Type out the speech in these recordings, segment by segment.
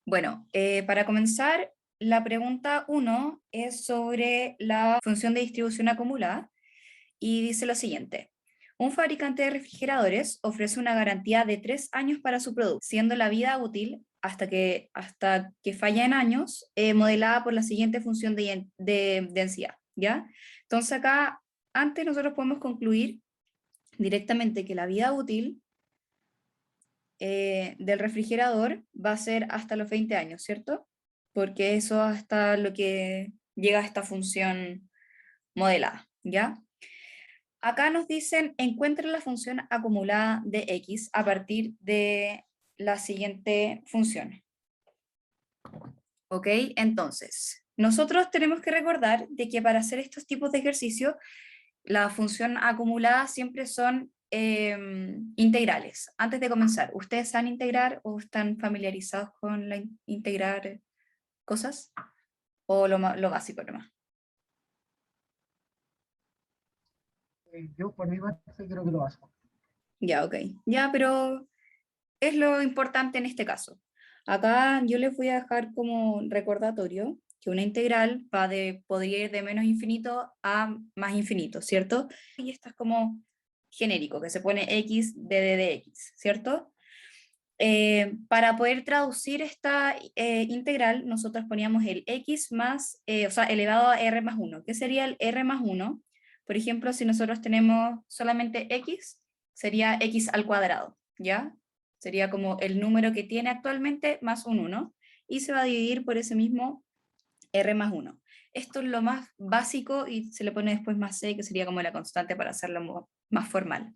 Bueno, para comenzar, la pregunta 1 es sobre la función de distribución acumulada y dice lo siguiente. Un fabricante de refrigeradores ofrece una garantía de 3 años para su producto, siendo la vida útil hasta que falla en años, modelada por la siguiente función de densidad, ¿ya? Entonces acá, antes nosotros podemos concluir directamente que la vida útil del refrigerador va a ser hasta los 20 años, ¿cierto? Porque eso hasta lo que llega a esta función modelada, ¿ya? Acá nos dicen, encuentra la función acumulada de x a partir de la siguiente función. ¿Ok? Entonces, nosotros tenemos que recordar de que para hacer estos tipos de ejercicios, la función acumulada siempre son integrales. Antes de comenzar, ¿ustedes saben integrar o están familiarizados con integrar cosas? ¿O lo básico nomás? Yo por mi parte creo que lo hago. Ya, ok. Ya, pero es lo importante en este caso. Acá yo les voy a dejar como recordatorio que una integral podría ir de menos infinito a más infinito, ¿cierto? Y esto es como genérico, que se pone x de x, ¿cierto? Para poder traducir esta integral, nosotros poníamos el x más, o sea, elevado a r más 1. ¿Qué sería el r más 1? Por ejemplo, si nosotros tenemos solamente x, sería x al cuadrado, ¿ya? Sería como el número que tiene actualmente más un 1, y se va a dividir por ese mismo r más 1. Esto es lo más básico y se le pone después más c, que sería como la constante para hacerlo más formal,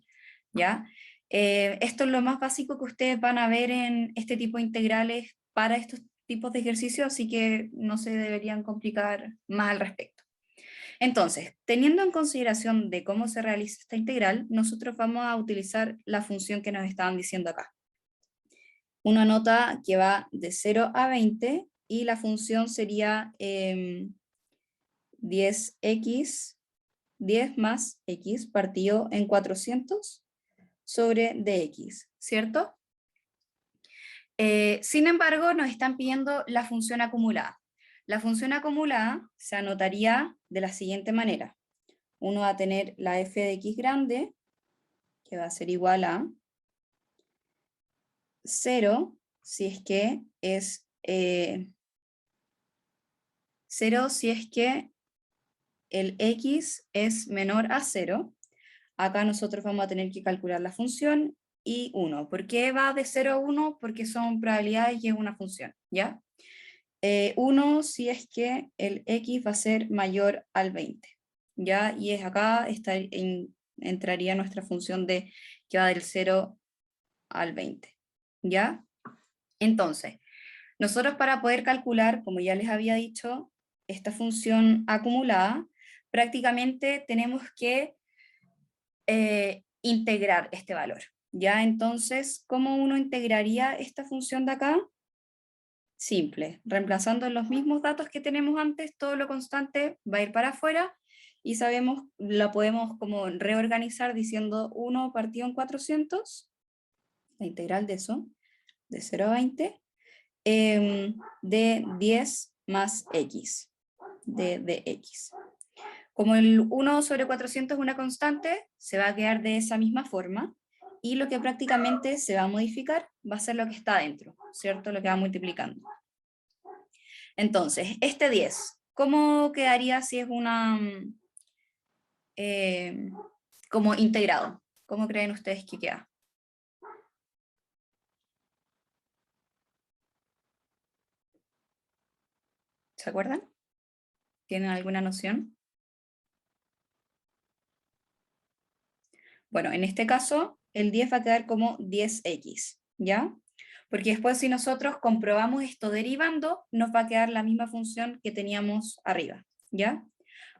¿ya? Esto es lo más básico que ustedes van a ver en este tipo de integrales para estos tipos de ejercicios, así que no se deberían complicar más al respecto. Entonces, teniendo en consideración de cómo se realiza esta integral, nosotros vamos a utilizar la función que nos estaban diciendo acá. Una nota que va de 0 a 20 y la función sería 10x, 10 más x partido en 400 sobre dx, ¿cierto? Sin embargo, nos están pidiendo la función acumulada. La función acumulada se anotaría de la siguiente manera. Uno va a tener la f de x grande, que va a ser igual a 0, si es que es 0 si es que el x es menor a 0. Acá nosotros vamos a tener que calcular la función y 1. ¿Por qué va de 0 a 1? Porque son probabilidades y es una función, ¿ya? 1 si es que el x va a ser mayor al 20, ¿ya? Y es acá entraría nuestra función que va del 0 al 20, ¿ya? Entonces, nosotros para poder calcular, como ya les había dicho, esta función acumulada, prácticamente tenemos que integrar este valor, ¿ya? Entonces, ¿cómo uno integraría esta función de acá? Simple, reemplazando los mismos datos que tenemos antes, todo lo constante va a ir para afuera y sabemos, la podemos como reorganizar diciendo 1 partido en 400, la integral de eso, de 0 a 20, de 10 más x, de x. Como el 1 sobre 400 es una constante, se va a quedar de esa misma forma, y lo que prácticamente se va a modificar va a ser lo que está adentro, ¿cierto? Lo que va multiplicando. Entonces, este 10, ¿cómo quedaría si es eh, como integrado? ¿Cómo creen ustedes que queda? ¿Se acuerdan? ¿Tienen alguna noción? Bueno, en este caso, el 10 va a quedar como 10x, ¿ya? Porque después si nosotros comprobamos esto derivando, nos va a quedar la misma función que teníamos arriba, ¿ya?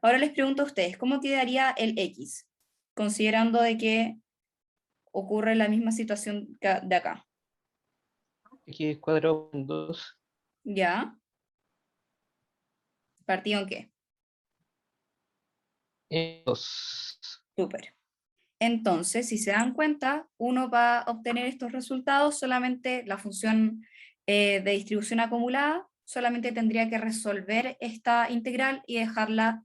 Ahora les pregunto a ustedes, ¿cómo quedaría el x? Considerando de que ocurre la misma situación de acá, X cuadrado con 2. ¿ya? ¿Partido en qué? 2. Súper. Entonces, si se dan cuenta, uno va a obtener estos resultados solamente la función de distribución acumulada, solamente tendría que resolver esta integral y dejarla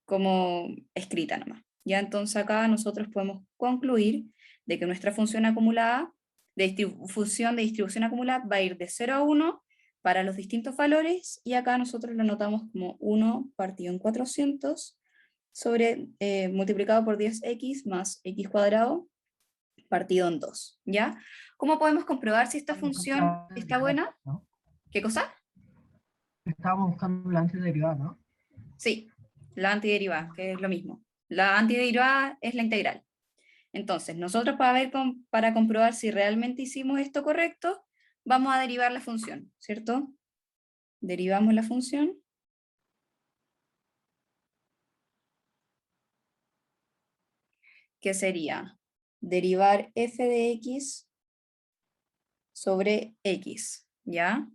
como escrita nomás. Ya entonces acá nosotros podemos concluir de que nuestra función acumulada, función de distribución acumulada, va a ir de 0 a 1 para los distintos valores, y acá nosotros lo notamos como 1 partido en 400 sobre, multiplicado por 10x más x cuadrado partido en 2, ¿ya? ¿Cómo podemos comprobar si esta función está buena? ¿No? ¿Qué cosa? Estábamos buscando la antiderivada, ¿no? Sí, la antiderivada, que es lo mismo. La antiderivada es la integral. Entonces, nosotros para comprobar si realmente hicimos esto correcto, vamos a derivar la función, ¿cierto? Derivamos la función. Que sería derivar f de x sobre x, ¿ya?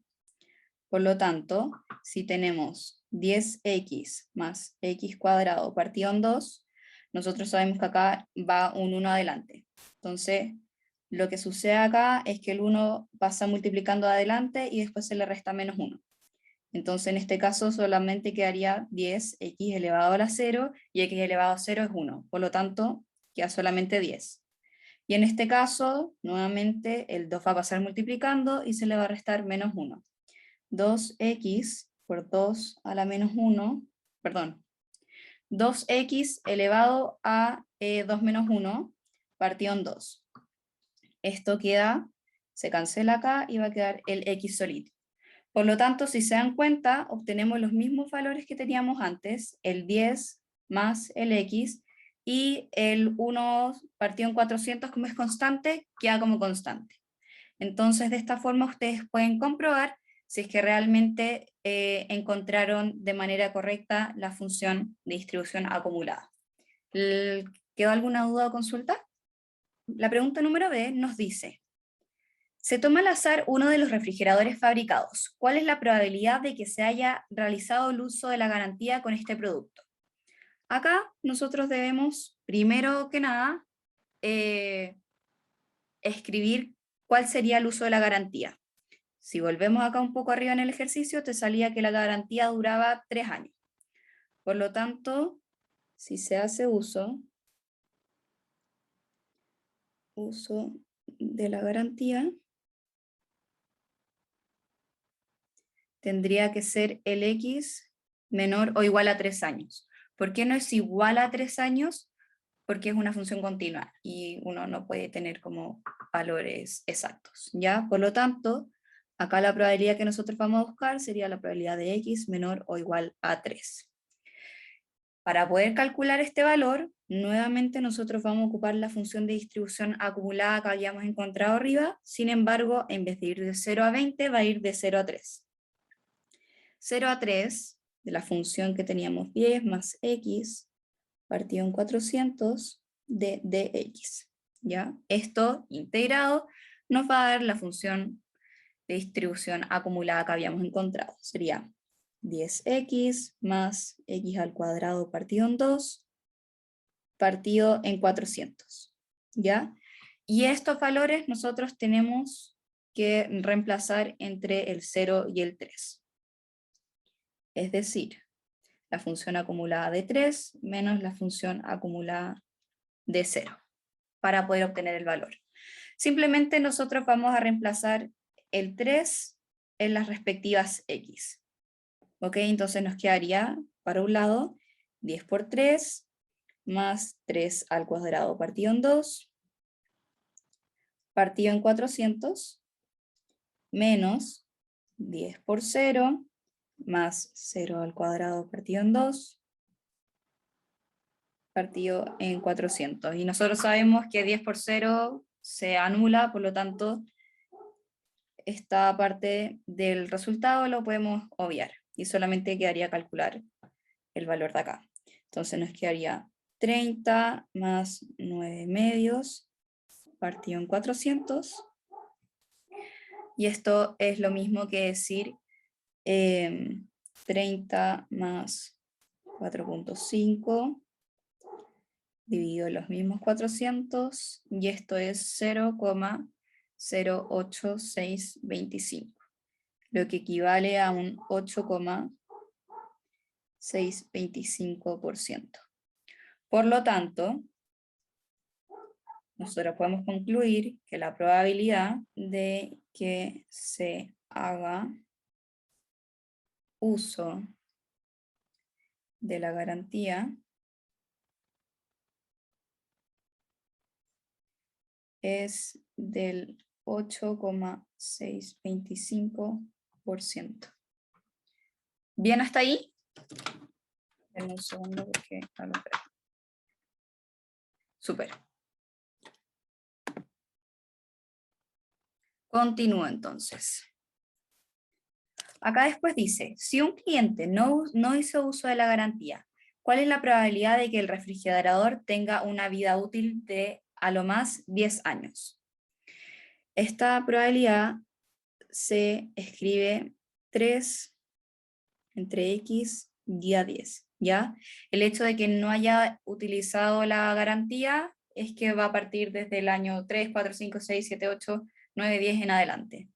Por lo tanto, si tenemos 10x más x cuadrado partido en 2, nosotros sabemos que acá va un 1 adelante. Entonces, lo que sucede acá es que el 1 pasa multiplicando adelante y después se le resta menos 1. Entonces, en este caso solamente quedaría 10x elevado a la 0, y x elevado a 0 es 1. Por lo tanto, queda solamente 10. Y en este caso, nuevamente, el 2 va a pasar multiplicando y se le va a restar menos 1. 2x por 2 a la menos 1, perdón, 2x elevado a 2 menos 1 partido en 2. Esto queda, se cancela acá y va a quedar el x solito. Por lo tanto, si se dan cuenta, obtenemos los mismos valores que teníamos antes, el 10 más el x, y el 1 partido en 400, como es constante, queda como constante. Entonces, de esta forma ustedes pueden comprobar si es que realmente encontraron de manera correcta la función de distribución acumulada. ¿Quedó alguna duda o consulta? La pregunta número B nos dice: se toma al azar uno de los refrigeradores fabricados. ¿Cuál es la probabilidad de que se haya realizado el uso de la garantía con este producto? Acá nosotros debemos, primero que nada, escribir cuál sería el uso de la garantía. Si volvemos acá un poco arriba en el ejercicio, te salía que la garantía duraba 3 años. Por lo tanto, si se hace uso de la garantía, tendría que ser el x menor o igual a 3 años. ¿Por qué no es igual a 3 años? Porque es una función continua y uno no puede tener como valores exactos, ¿ya? Por lo tanto, acá la probabilidad que nosotros vamos a buscar sería la probabilidad de x menor o igual a 3. Para poder calcular este valor, nuevamente nosotros vamos a ocupar la función de distribución acumulada que habíamos encontrado arriba. Sin embargo, en vez de ir de 0 a 20, va a ir de 0 a 3. 0 a 3, de la función que teníamos 10 más x, partido en 400 de dx. ¿Ya? Esto integrado nos va a dar la función de distribución acumulada que habíamos encontrado. Sería 10x más x al cuadrado partido en 2 partido en 400. ¿Ya? Y estos valores nosotros tenemos que reemplazar entre el 0 y el 3. Es decir, la función acumulada de 3 menos la función acumulada de 0, para poder obtener el valor. Simplemente nosotros vamos a reemplazar el 3 en las respectivas x. ¿Ok? Entonces nos quedaría, para un lado, 10 por 3, más 3 al cuadrado partido en 2, partido en 400, menos 10 por 0, más 0 al cuadrado partido en 2, partido en 400. Y nosotros sabemos que 10 por 0 se anula, por lo tanto, esta parte del resultado lo podemos obviar, y solamente quedaría calcular el valor de acá. Entonces nos quedaría 30 más 9 medios partido en 400, y esto es lo mismo que decir 30 más 4.5 dividido en los mismos 400, y esto es 0,0 0,08625, lo que equivale a un 8,625%. Por lo tanto, nosotros podemos concluir que la probabilidad de que se haga uso de la garantía es del 8,625%. ¿Bien hasta ahí? Denme un segundo porque no lo creo. Súper. Continúo entonces. Acá después dice, si un cliente no hizo uso de la garantía, ¿cuál es la probabilidad de que el refrigerador tenga una vida útil de a lo más 10 años? Esta probabilidad se escribe 3 entre x día 10, ¿ya? El hecho de que no haya utilizado la garantía es que va a partir desde el año 3, 4, 5, 6, 7, 8, 9, 10 en adelante.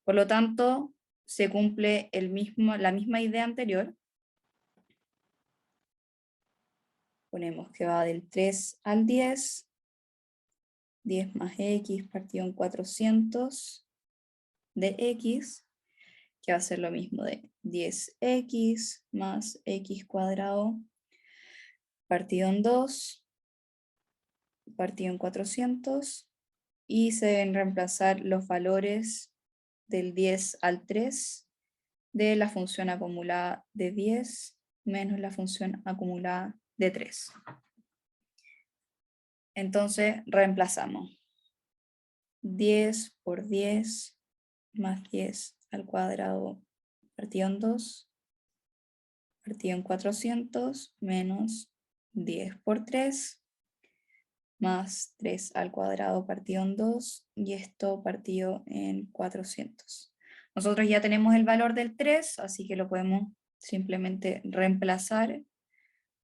Por lo tanto, se cumple la misma idea anterior. Ponemos que va del 3 al 10, 10 más x partido en 400 de x, que va a ser lo mismo de 10x más x cuadrado partido en 2, partido en 400, y se deben reemplazar los valores del 10 al 3 de la función acumulada de 10 menos la función acumulada de 3. Entonces reemplazamos 10 por 10 más 10 al cuadrado partido en 2, partido en 400, menos 10 por 3, más 3 al cuadrado partido en 2, y esto partido en 400. Nosotros ya tenemos el valor del 3, así que lo podemos simplemente reemplazar.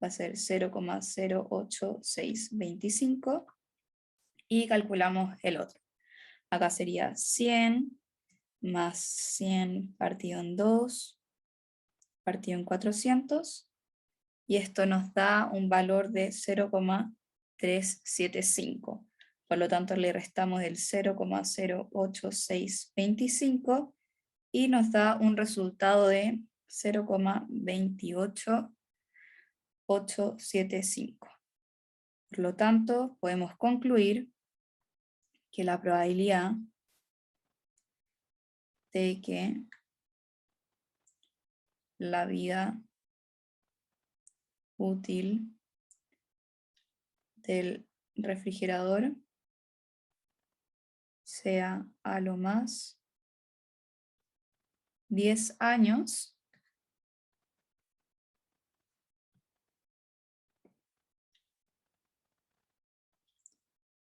Va a ser 0,08625, y calculamos el otro. Acá sería 100 más 100 partido en 2, partido en 400, y esto nos da un valor de 0,375. Por lo tanto, le restamos el 0,08625 y nos da un resultado de 0,28875. Por lo tanto, podemos concluir que la probabilidad de que la vida útil del refrigerador sea a lo más 10 años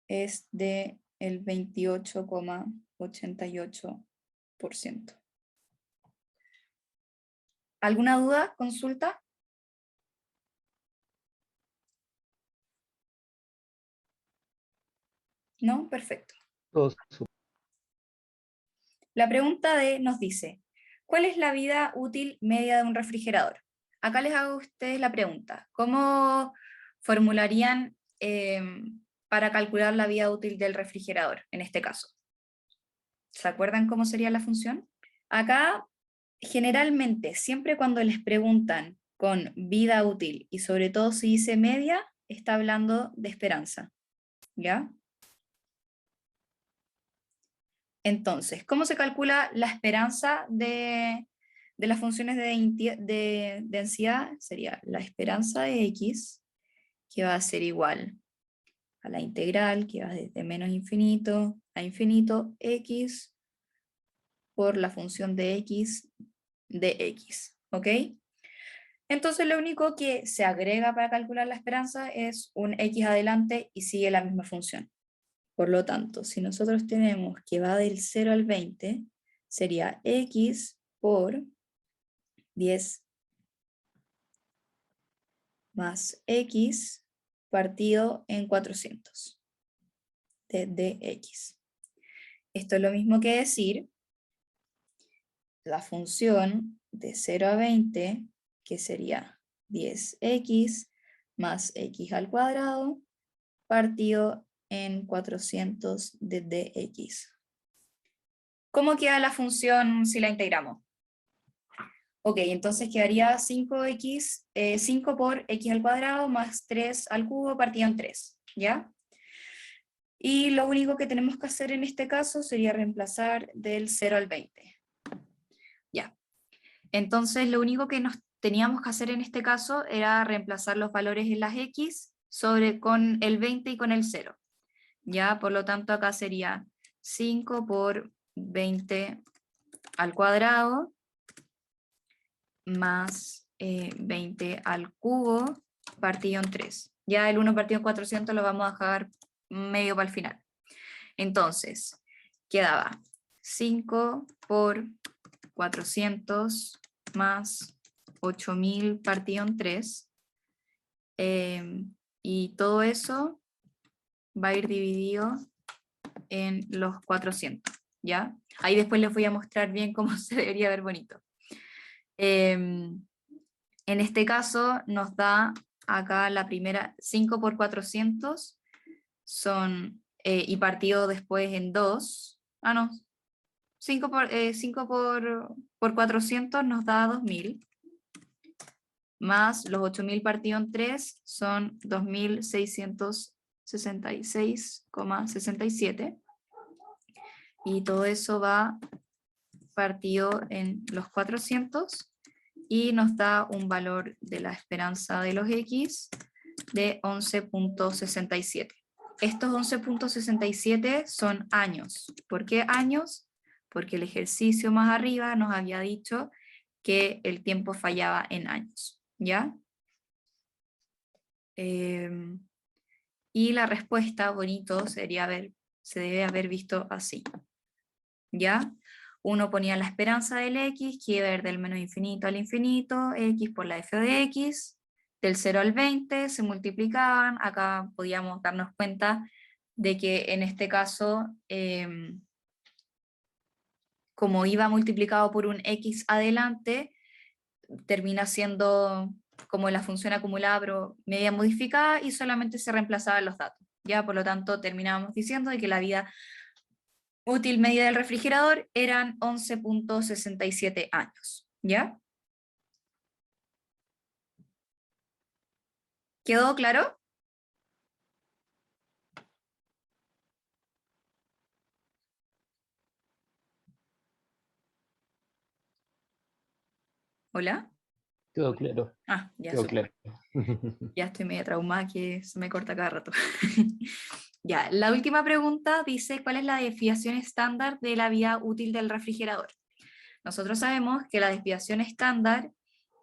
es de el 28,88%. ¿Alguna duda? ¿Consulta? ¿No? Perfecto. Todo La pregunta D nos dice, ¿cuál es la vida útil media de un refrigerador? Acá les hago a ustedes la pregunta, ¿cómo formularían para calcular la vida útil del refrigerador en este caso? ¿Se acuerdan cómo sería la función? Acá, generalmente, siempre cuando les preguntan con vida útil, y sobre todo si dice media, está hablando de esperanza, ¿ya? Entonces, ¿cómo se calcula la esperanza de las funciones de densidad? Sería la esperanza de x, que va a ser igual a la integral, que va desde menos infinito a infinito, x por la función de x, ¿ok? Entonces lo único que se agrega para calcular la esperanza es un x adelante y sigue la misma función. Por lo tanto, si nosotros tenemos que va del 0 al 20, sería x por 10 más x partido en 400 de dx. Esto es lo mismo que decir la función de 0 a 20, que sería 10x más x al cuadrado, partido en 400 de dx. ¿Cómo queda la función si la integramos? Ok, entonces quedaría 5x, 5 por x al cuadrado más 3 al cubo partido en 3, ¿ya? Y lo único que tenemos que hacer en este caso sería reemplazar del 0 al 20. Ya. Entonces lo único que nos teníamos que hacer en este caso era reemplazar los valores en las x con el 20 y con el 0. Ya, por lo tanto acá sería 5 por 20 al cuadrado más 20 al cubo partido en 3. Ya el 1 partido en 400 lo vamos a dejar medio para el final. Entonces, quedaba 5 por 400 más 8000 partido en 3. Y todo eso va a ir dividido en los 400, ¿ya? Ahí después les voy a mostrar bien cómo se debería ver bonito. En este caso nos da acá la primera 5 por 400 son, y partido después en 2, no, 5 por 400 nos da 2000, más los 8000 partido en 3 son 2666,67, y todo eso va partido en los 400, y nos da un valor de la esperanza de los X de 11.67. Estos 11.67 son años. ¿Por qué años? Porque el ejercicio más arriba nos había dicho que el tiempo fallaba en años, ¿ya? Y la respuesta, bonito, se debe haber visto así, ¿ya? Uno ponía la esperanza del X, que iba a ir del menos infinito al infinito, X por la f de X, del 0 al 20 se multiplicaban. Acá podíamos darnos cuenta de que en este caso, como iba multiplicado por un X adelante, termina siendo como la función acumulada pero media modificada, y solamente se reemplazaban los datos, ¿ya? Por lo tanto, terminábamos diciendo de que la vida útil media del refrigerador eran 11.67 años, ¿ya? ¿Quedó claro? ¿Hola? Quedó claro. Ya, Quedó súper. claro. Ya estoy media traumada que se me corta cada rato. Ya, la última pregunta dice, ¿cuál es la desviación estándar de la vida útil del refrigerador? Nosotros sabemos que la desviación estándar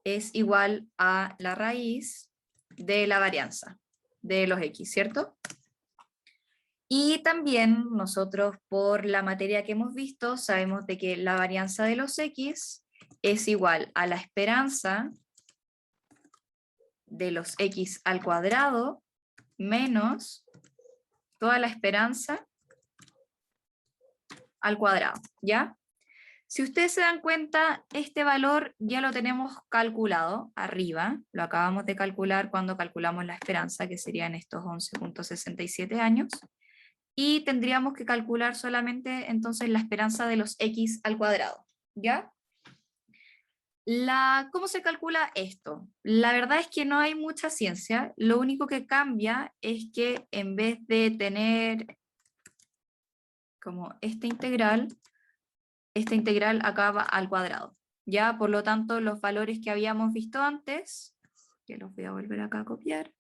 es igual a la raíz de la varianza de los X, ¿cierto? Y también nosotros, por la materia que hemos visto, sabemos de que la varianza de los X es igual a la esperanza de los X al cuadrado menos toda la esperanza al cuadrado, ¿ya? Si ustedes se dan cuenta, este valor ya lo tenemos calculado arriba, lo acabamos de calcular cuando calculamos la esperanza, que serían estos 11.67 años, y tendríamos que calcular solamente entonces la esperanza de los X al cuadrado, ¿ya? ¿Cómo se calcula esto? La verdad es que no hay mucha ciencia, lo único que cambia es que en vez de tener como esta integral acaba al cuadrado, ¿ya? Por lo tanto, los valores que habíamos visto antes, que los voy a volver acá a copiar,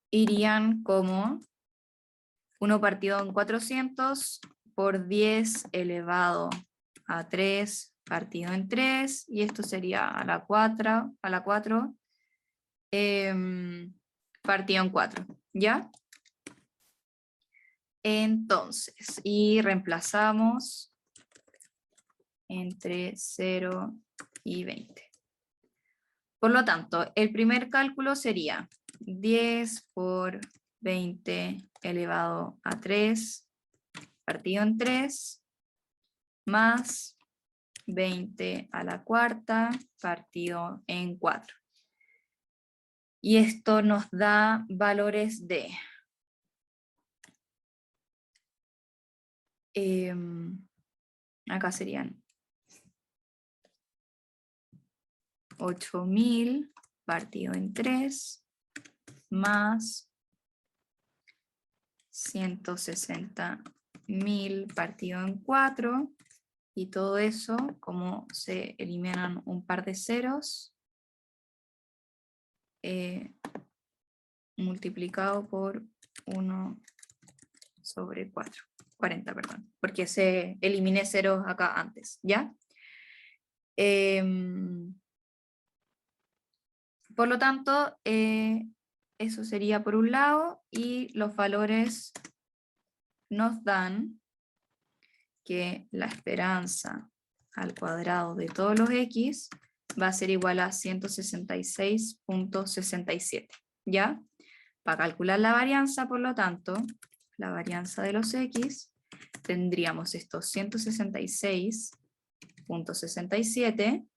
irían como 1 partido en 400 por 10 elevado a 3 partido en 3, y esto sería a la 4 partido en 4, ¿ya? Entonces, y reemplazamos entre 0 y 20. Por lo tanto, el primer cálculo sería 10 por 20 elevado a 3 partido en 3 más 20 a la cuarta partido en 4. Y esto nos da valores de acá serían 8.000 partido en 3 más 160.000 partido en 4, y todo eso, como se eliminan un par de ceros, multiplicado por 1/40, perdón, porque se eliminé ceros acá antes, ¿ya? Por lo tanto, eso sería por un lado, y los valores nos dan que la esperanza al cuadrado de todos los x va a ser igual a 166.67, ¿ya? Para calcular la varianza, por lo tanto, la varianza de los x, tendríamos estos 166.67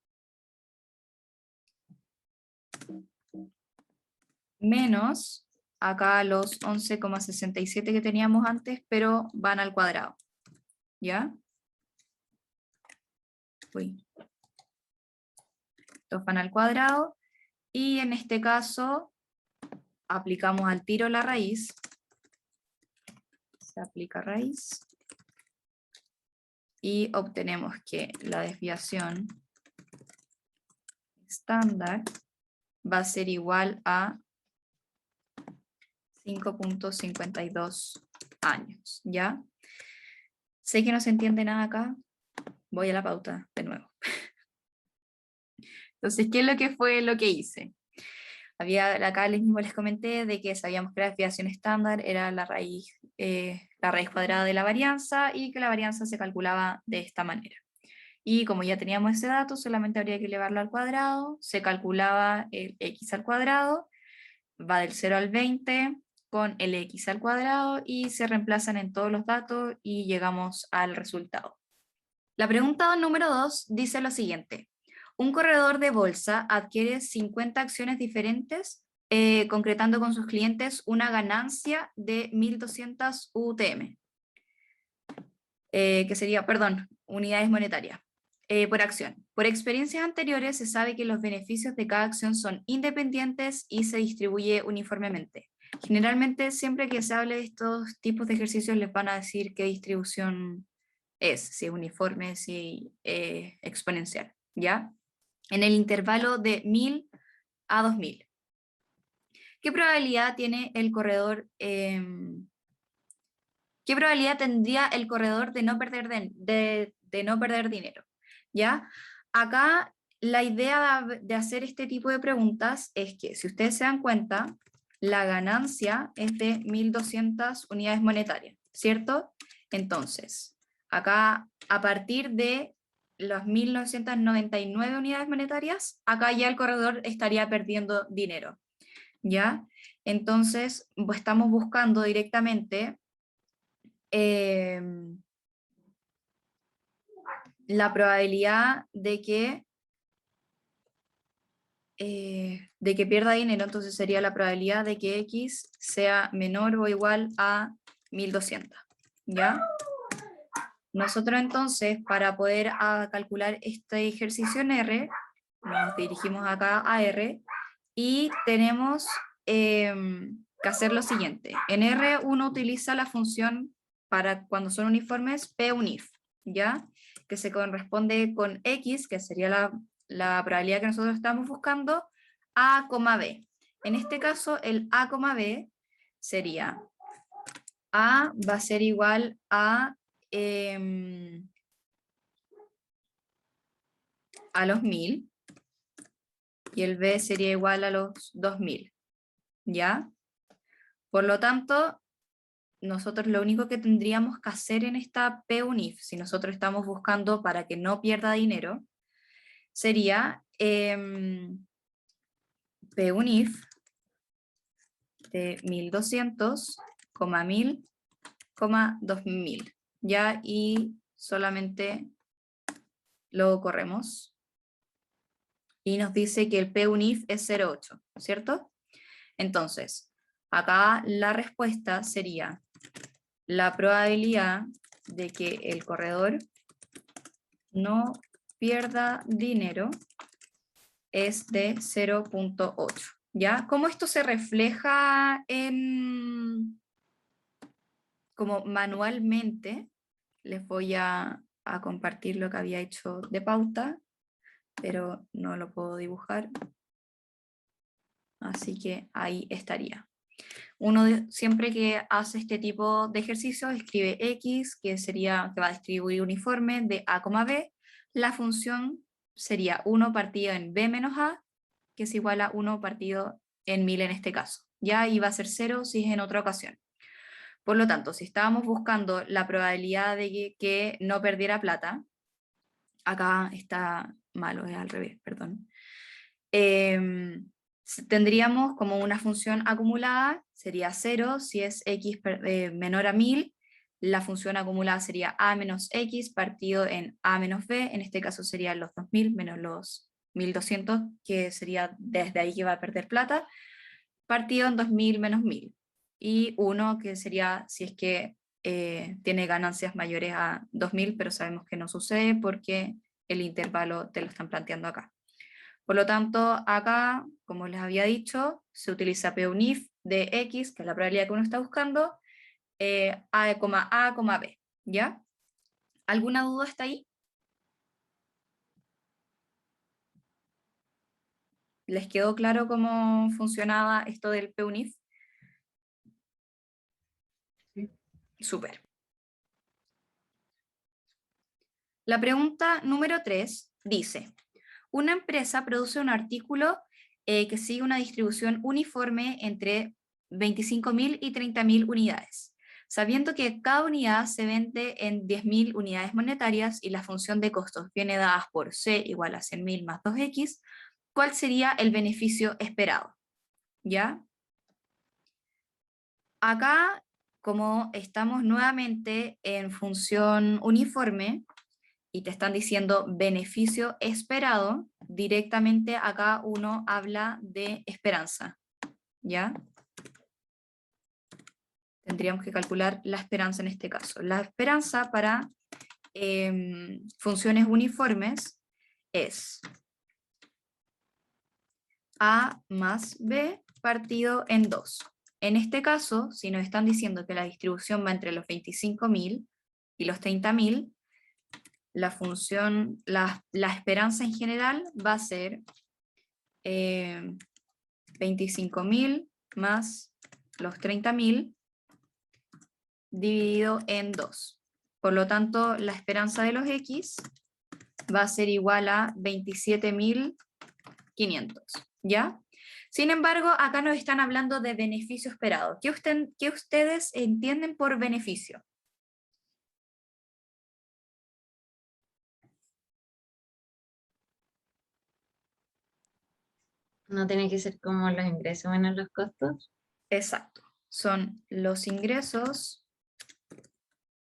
menos acá los 11,67 que teníamos antes, pero van al cuadrado, ¿ya? Uy. Estos van al cuadrado, y en este caso aplicamos al tiro la raíz. Se aplica raíz y obtenemos que la desviación estándar va a ser igual a 5.52 años, ¿ya? Sé que no se entiende nada acá, voy a la pauta de nuevo. Entonces, ¿qué es lo que fue lo que hice? Acá mismo les comenté de que sabíamos que la desviación estándar era la raíz cuadrada de la varianza, y que la varianza se calculaba de esta manera. Y como ya teníamos ese dato, solamente habría que elevarlo al cuadrado, se calculaba el x al cuadrado, va del 0 al 20 con el x al cuadrado, y se reemplazan en todos los datos y llegamos al resultado. La pregunta número 2 dice lo siguiente: un corredor de bolsa adquiere 50 acciones diferentes, concretando con sus clientes una ganancia de 1.200 UTM, que sería, perdón, unidades monetarias, por acción. Por experiencias anteriores se sabe que los beneficios de cada acción son independientes y se distribuye uniformemente. Generalmente, siempre que se hable de estos tipos de ejercicios, les van a decir qué distribución es, si es uniforme, si exponencial, ¿ya? En el intervalo de 1.000 a 2.000. ¿Qué probabilidad tiene el corredor? ¿Qué probabilidad tendría el corredor de no perder, de no perder dinero? ¿Ya? Acá la idea de hacer este tipo de preguntas es que, si ustedes se dan cuenta, la ganancia es de 1.200 unidades monetarias, ¿cierto? Entonces, acá, a partir de las 1.999 unidades monetarias, acá ya el corredor estaría perdiendo dinero, ¿ya? Entonces, estamos buscando directamente la probabilidad de que pierda dinero. Entonces sería la probabilidad de que x sea menor o igual a 1.200, ¿ya? Nosotros entonces, para poder calcular este ejercicio en R, nos dirigimos acá a R, y tenemos que hacer lo siguiente. En R uno utiliza la función para cuando son uniformes punif, ¿ya? Que se corresponde con x, que sería la probabilidad que nosotros estamos buscando, a, b. En este caso, el a, b sería a va a ser igual a los 1.000, y el b sería igual a los 2.000, ¿ya? Por lo tanto, nosotros lo único que tendríamos que hacer en esta punif, si nosotros estamos buscando para que no pierda dinero, sería punif de 1200, 1000, 2000. ¿Ya? Y solamente lo corremos. Y nos dice que el P-UNIF es 0,8, ¿cierto? Entonces, acá la respuesta sería la probabilidad de que el corredor no pierda dinero es de 0,8. ¿Ya? ¿Cómo esto se refleja como manualmente? Les voy a compartir lo que había hecho de pauta, pero no lo puedo dibujar. Así que ahí estaría. Uno siempre que hace este tipo de ejercicios escribe X, que va a distribuir uniforme de A, B. La función sería 1 partido en B menos A, que es igual a 1 partido en 1000 en este caso. Ya iba a ser 0 si es en otra ocasión. Por lo tanto, si estábamos buscando la probabilidad de que no perdiera plata, acá está malo, es al revés, perdón. Tendríamos como una función acumulada, sería 0 si es x menor a 1000, la función acumulada sería a menos x partido en a menos b, en este caso serían los 2000 menos los 1200, que sería desde ahí que va a perder plata, partido en 2000 menos 1000, y 1 que sería si es que tiene ganancias mayores a 2000, pero sabemos que no sucede porque el intervalo te lo están planteando acá. Por lo tanto, acá, como les había dicho, se utiliza P-UNIF de X, que es la probabilidad que uno está buscando, A, B, ¿ya? ¿Alguna duda hasta ahí? ¿Les quedó claro cómo funcionaba esto del P-UNIF? Sí. Súper. La pregunta número 3 dice: una empresa produce un artículo que sigue una distribución uniforme entre 25.000 y 30.000 unidades. Sabiendo que cada unidad se vende en 10.000 unidades monetarias y la función de costos viene dada por C igual a 100.000 más 2X, ¿cuál sería el beneficio esperado? ¿Ya? Acá, como estamos nuevamente en función uniforme, y te están diciendo beneficio esperado, directamente acá uno habla de esperanza, ¿ya? Tendríamos que calcular la esperanza en este caso. La esperanza para funciones uniformes es A más B partido en 2. En este caso, si nos están diciendo que la distribución va entre los 25.000 y los 30.000, la función, la esperanza en general va a ser 25.000 más los 30.000 dividido en 2. Por lo tanto, la esperanza de los X va a ser igual a 27.500, ¿ya? Sin embargo, acá nos están hablando de beneficio esperado. ¿Qué ustedes entienden por beneficio? No tiene que ser como los ingresos menos los costos. Exacto. Son los ingresos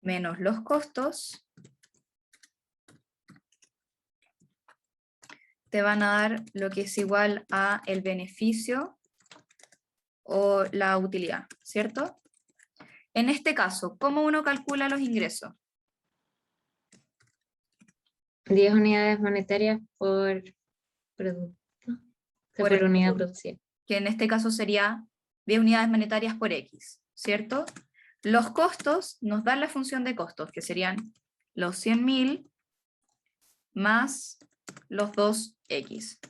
menos los costos, te van a dar lo que es igual a el beneficio o la utilidad, ¿cierto? En este caso, ¿cómo uno calcula los ingresos? 10 unidades monetarias por producto. Por Por el unidad producto, producida. que en este caso sería 10 unidades monetarias por X, ¿cierto? Los costos nos dan la función de costos, que serían los 100.000 más los 2X.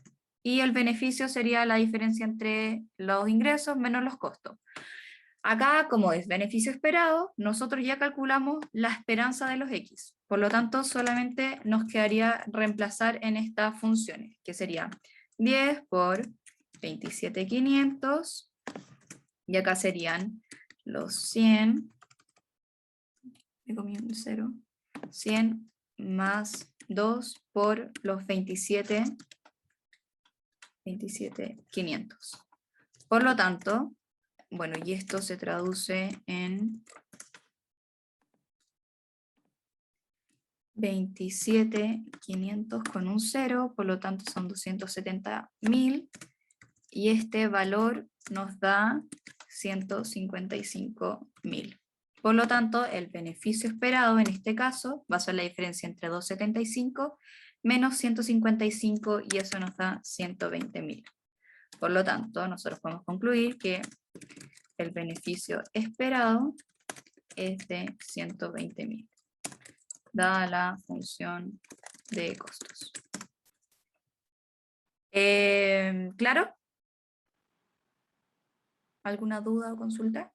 Y el beneficio sería la diferencia entre los ingresos menos los costos. Acá, como es beneficio esperado, nosotros ya calculamos la esperanza de los X. Por lo tanto, solamente nos quedaría reemplazar en estas funciones, que sería 10 por 27.500, y acá serían los 100, me comí un 0, 100 más 2 por los 27.500. Por lo tanto, bueno, y esto se traduce en 27.500 con un 0, por lo tanto son 270.000, y este valor nos da 155.000. Por lo tanto, el beneficio esperado en este caso va a ser la diferencia entre 275 menos 155, y eso nos da 120.000. Por lo tanto, nosotros podemos concluir que el beneficio esperado es de 120.000, dada la función de costos. ¿Claro? ¿Alguna duda o consulta?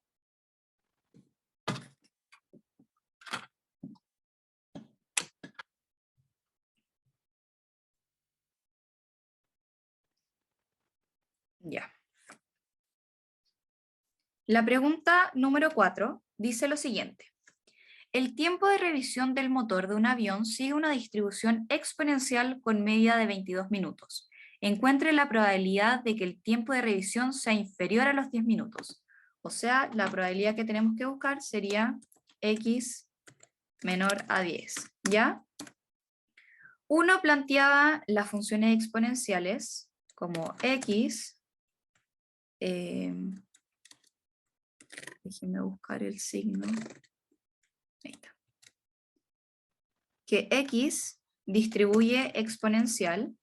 Ya. La pregunta número 4 dice lo siguiente. El tiempo de revisión del motor de un avión sigue una distribución exponencial con media de 22 minutos. Encuentre la probabilidad de que el tiempo de revisión sea inferior a los 10 minutos. O sea, la probabilidad que tenemos que buscar sería x menor a 10, ¿ya? Uno planteaba las funciones exponenciales como x, déjenme buscar el signo, ahí está, que x distribuye exponencial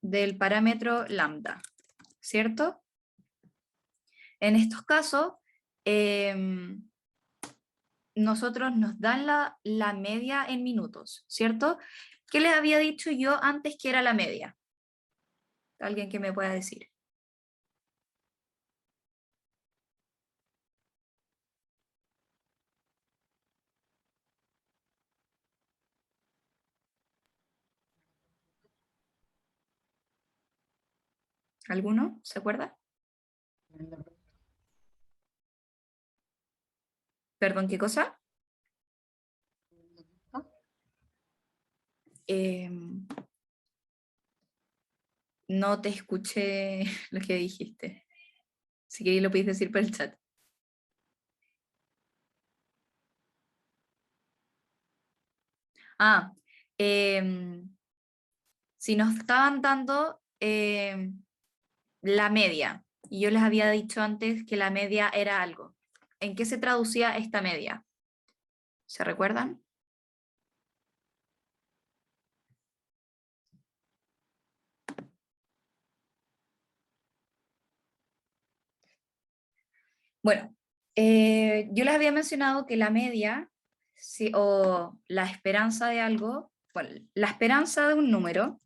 del parámetro lambda, ¿cierto? En estos casos, nosotros nos dan la media en minutos, ¿cierto? ¿Qué les había dicho yo antes que era la media? ¿Alguien que me pueda decir? ¿Alguno se acuerda? ¿Perdón, qué cosa? No te escuché lo que dijiste. Si queréis lo podéis decir por el chat. Ah, si nos estaban dando la media, y yo les había dicho antes que la media era algo. ¿En qué se traducía esta media? ¿Se recuerdan? Bueno, yo les había mencionado que la media, o la esperanza de algo, bueno, la esperanza de un número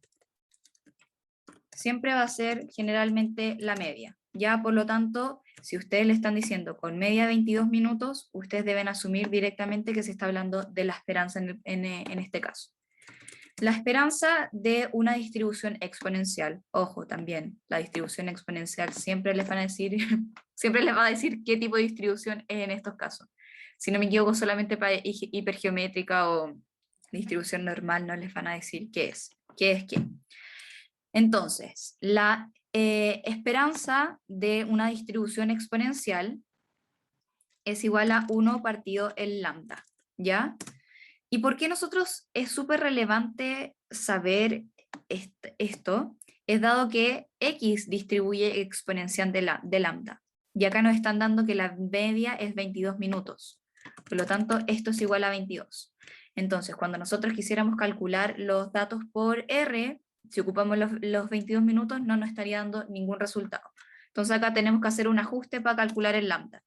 siempre va a ser generalmente la media. Ya, por lo tanto, si ustedes le están diciendo con media 22 minutos, ustedes deben asumir directamente que se está hablando de la esperanza en este caso. La esperanza de una distribución exponencial, ojo también, la distribución exponencial siempre les van a decir, siempre les va a decir qué tipo de distribución es en estos casos. Si no me equivoco, solamente para hipergeométrica o distribución normal no les van a decir qué es qué. Entonces, la esperanza de una distribución exponencial es igual a 1 partido el lambda, ¿ya? ¿Y por qué nosotros es súper relevante saber esto? Es dado que x distribuye exponencial de lambda, y acá nos están dando que la media es 22 minutos. Por lo tanto, esto es igual a 22. Entonces, cuando nosotros quisiéramos calcular los datos por R, si ocupamos los 22 minutos, no nos estaría dando ningún resultado. Entonces acá tenemos que hacer un ajuste para calcular el lambda.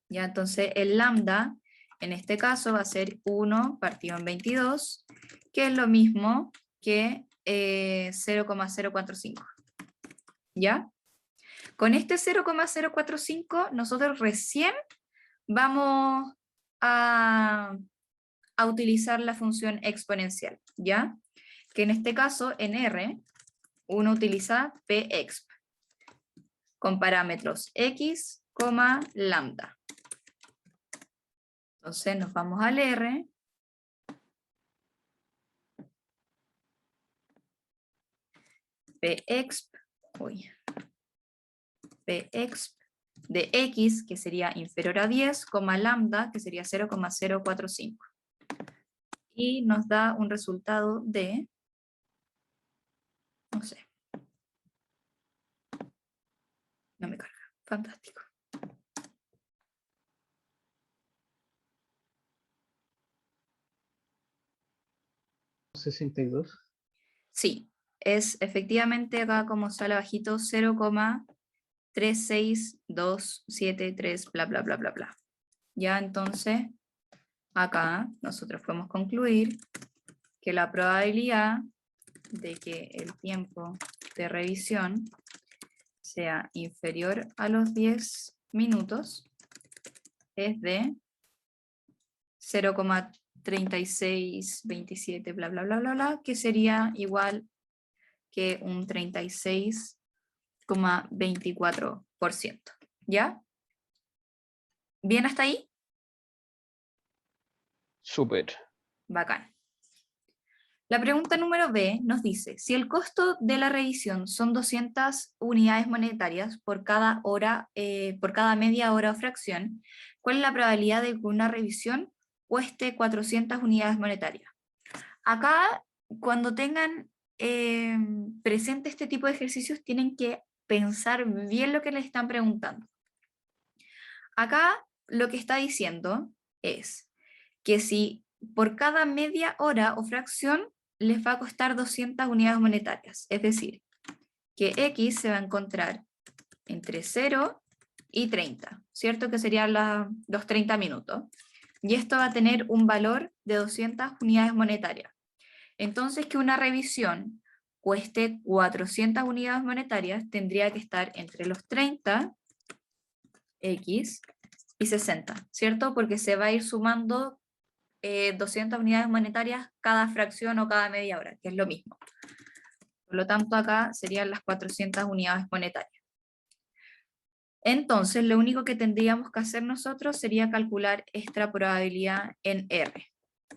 Ya, entonces el lambda, en este caso, va a ser 1 partido en 22, que es lo mismo que 0,045. ¿Ya? Con este 0,045 nosotros recién vamos a utilizar la función exponencial, ¿ya? Que en este caso, en R, uno utiliza pexp, con parámetros x, lambda. Entonces nos vamos al R, pexp, Pexp de x, que sería inferior a 10, lambda, que sería 0,045. Y nos da un resultado de, no sé, no me carga, fantástico. $62. Sí, es efectivamente acá como sale abajito 0,36273, bla, bla, bla, bla, bla. Ya, entonces, acá nosotros podemos concluir que la probabilidad de que el tiempo de revisión sea inferior a los 10 minutos es de 0,3627, bla, bla, bla, bla, bla, que sería igual que un 36,24%. ¿Ya? ¿Bien hasta ahí? Súper. Bacán. La pregunta número B nos dice, si el costo de la revisión son 200 unidades monetarias por cada hora, por cada media hora o fracción, ¿cuál es la probabilidad de que una revisión cueste 400 unidades monetarias? Acá, cuando tengan presente este tipo de ejercicios, tienen que pensar bien lo que les están preguntando. Acá lo que está diciendo es que si por cada media hora o fracción les va a costar 200 unidades monetarias, es decir, que X se va a encontrar entre 0 y 30, ¿cierto? Que serían los 30 minutos. Y esto va a tener un valor de 200 unidades monetarias. Entonces, que una revisión cueste 400 unidades monetarias tendría que estar entre los 30, X, y 60, ¿cierto? Porque se va a ir sumando 200 unidades monetarias cada fracción o cada media hora, que es lo mismo. Por lo tanto, acá serían las 400 unidades monetarias. Entonces, lo único que tendríamos que hacer nosotros sería calcular esta probabilidad en R.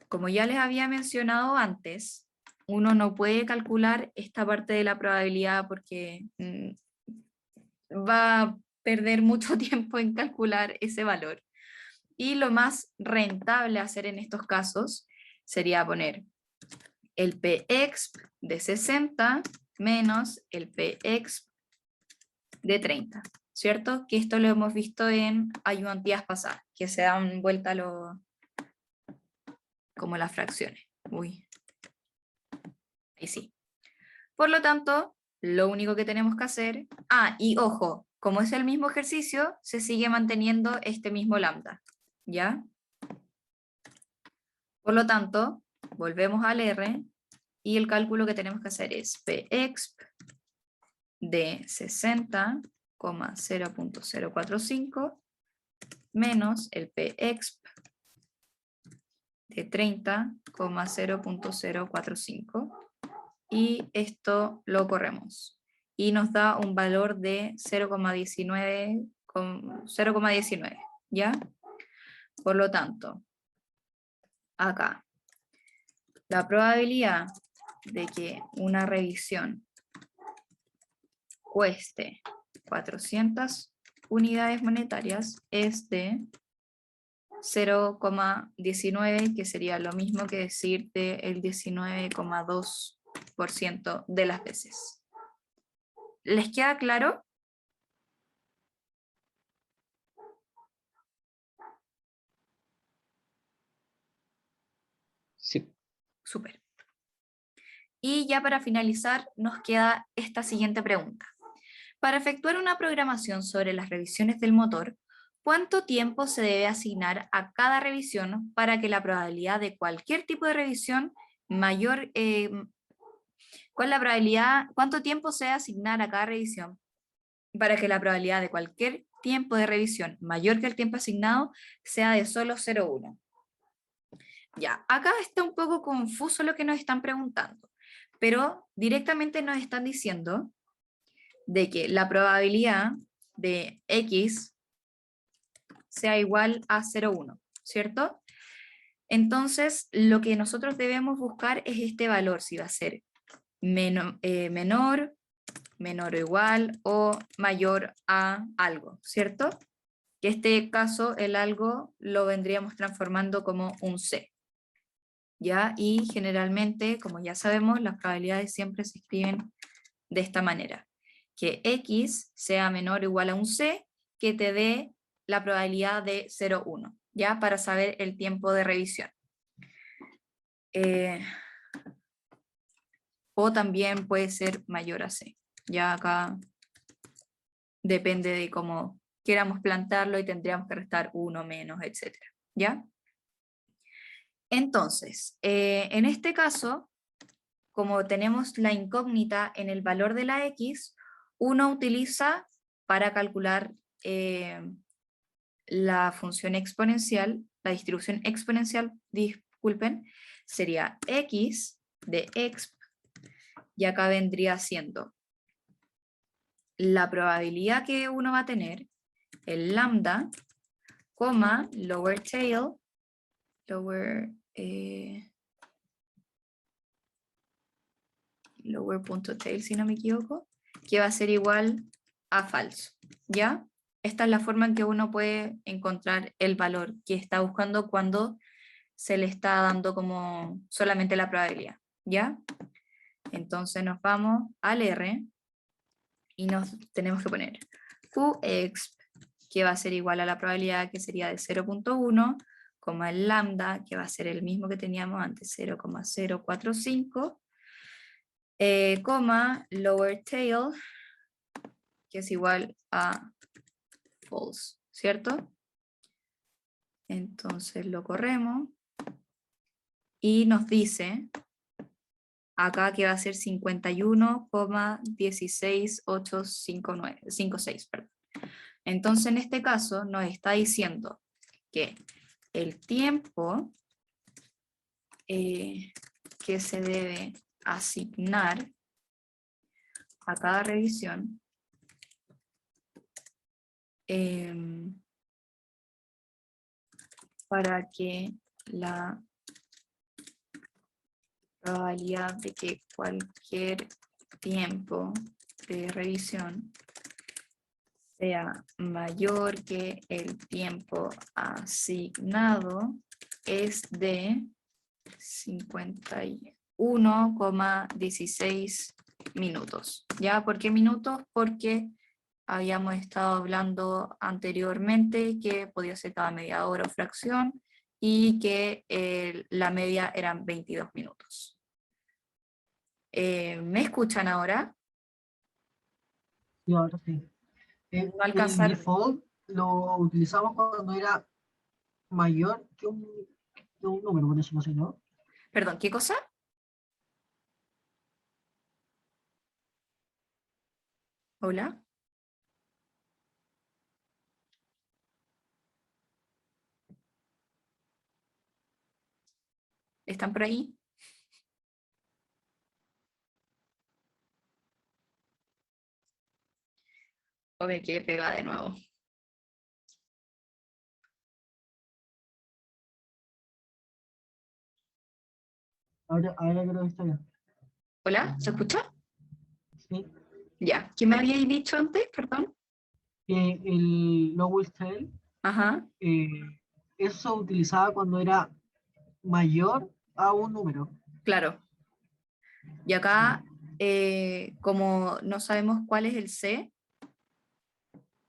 Como ya les había mencionado antes, uno no puede calcular esta parte de la probabilidad porque va a perder mucho tiempo en calcular ese valor. Y lo más rentable hacer en estos casos sería poner el Pexp de 60 menos el Pexp de 30, ¿cierto? Que esto lo hemos visto en ayudantías pasadas, que se dan vuelta como las fracciones. Uy. Ahí sí. Por lo tanto, lo único que tenemos que hacer... y ojo, como es el mismo ejercicio, se sigue manteniendo este mismo lambda, ¿ya? Por lo tanto, volvemos al R y el cálculo que tenemos que hacer es Pexp de 60,0.045 menos el Pexp de 30,0.045 y esto lo corremos y nos da un valor de 0,19, ¿ya? Por lo tanto, acá, la probabilidad de que una revisión cueste 400 unidades monetarias es de 0,19, que sería lo mismo que decir del 19,2% de las veces. ¿Les queda claro? Sí. Súper. Y ya para finalizar, nos queda esta siguiente pregunta. Para efectuar una programación sobre las revisiones del motor, ¿cuánto tiempo se debe asignar a cada revisión para que la probabilidad de cualquier tipo de revisión mayor... ¿cuál es la probabilidad? ¿Cuánto tiempo se debe asignar a cada revisión para que la probabilidad de cualquier tiempo de revisión mayor que el tiempo asignado sea de solo 0,1? Ya, acá está un poco confuso lo que nos están preguntando, pero directamente nos están diciendo de que la probabilidad de X sea igual a 0,1, ¿cierto? Entonces, lo que nosotros debemos buscar es este valor, si va a ser menor, menor o igual o mayor a algo, ¿cierto? Que este caso el algo lo vendríamos transformando como un C. ¿Ya? Y generalmente, como ya sabemos, las probabilidades siempre se escriben de esta manera. Que X sea menor o igual a un C, que te dé la probabilidad de 0,1, ¿ya? Para saber el tiempo de revisión. O también puede ser mayor a C. Ya acá depende de cómo queramos plantearlo y tendríamos que restar 1 menos, etc. ¿Ya? Entonces, en este caso, como tenemos la incógnita en el valor de la X, uno utiliza para calcular la función exponencial, la distribución exponencial, disculpen, sería X de exp, y acá vendría siendo la probabilidad que uno va a tener, el lambda, coma, lower tail, lower.tail si no me equivoco, que va a ser igual a falso, ¿ya? Esta es la forma en que uno puede encontrar el valor que está buscando cuando se le está dando como solamente la probabilidad, ¿ya? Entonces nos vamos al R y nos tenemos que poner Qexp, que va a ser igual a la probabilidad que sería de 0,1, como el lambda, que va a ser el mismo que teníamos antes, 0,045, coma lower tail, que es igual a false, ¿cierto? Entonces lo corremos y nos dice acá que va a ser 51,16856, perdón. Entonces en este caso nos está diciendo que el tiempo que se debe asignar a cada revisión para que la probabilidad de que cualquier tiempo de revisión sea mayor que el tiempo asignado es de 51,16 minutos. ¿Ya? ¿Por qué minutos? Porque habíamos estado hablando anteriormente que podía ser cada media hora o fracción y que la media eran 22 minutos. ¿Me escuchan ahora? Sí, ahora sí. No El alcanzar, default lo utilizamos cuando era mayor que un número, por eso no sé, ¿no? perdón, ¿qué cosa? Hola. ¿Están por ahí? O me quedé pegada de nuevo. Ahora creo que está bien. ¿Hola? ¿Se escucha? Sí. Ya. ¿Qué me habíais dicho antes? Perdón. Que el lower tail, Ajá. eso se utilizaba cuando era mayor a un número. Claro. Y acá, como no sabemos cuál es el C,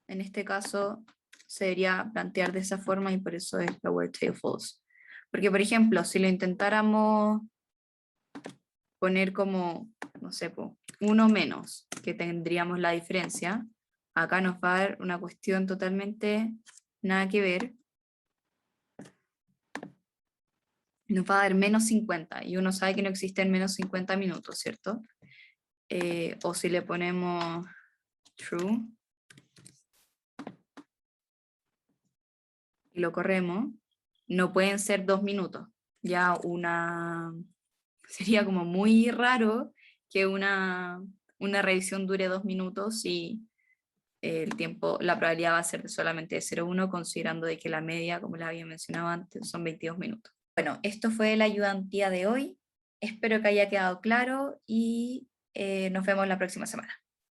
en este caso se debería plantear de esa forma y por eso es lower tail false. Porque, por ejemplo, si lo intentáramos poner como, no sé, uno menos, que tendríamos la diferencia, acá nos va a dar una cuestión totalmente nada que ver. Nos va a dar menos 50 y uno sabe que no existen menos 50 minutos, ¿cierto? O si le ponemos true y lo corremos, no pueden ser 2 minutos. Ya sería como muy raro que una revisión dure 2 minutos y el tiempo, la probabilidad va a ser de solamente de 0,1, considerando de que la media, como les había mencionado antes, son 22 minutos. Bueno, esto fue la ayudantía de hoy. Espero que haya quedado claro y nos vemos la próxima semana.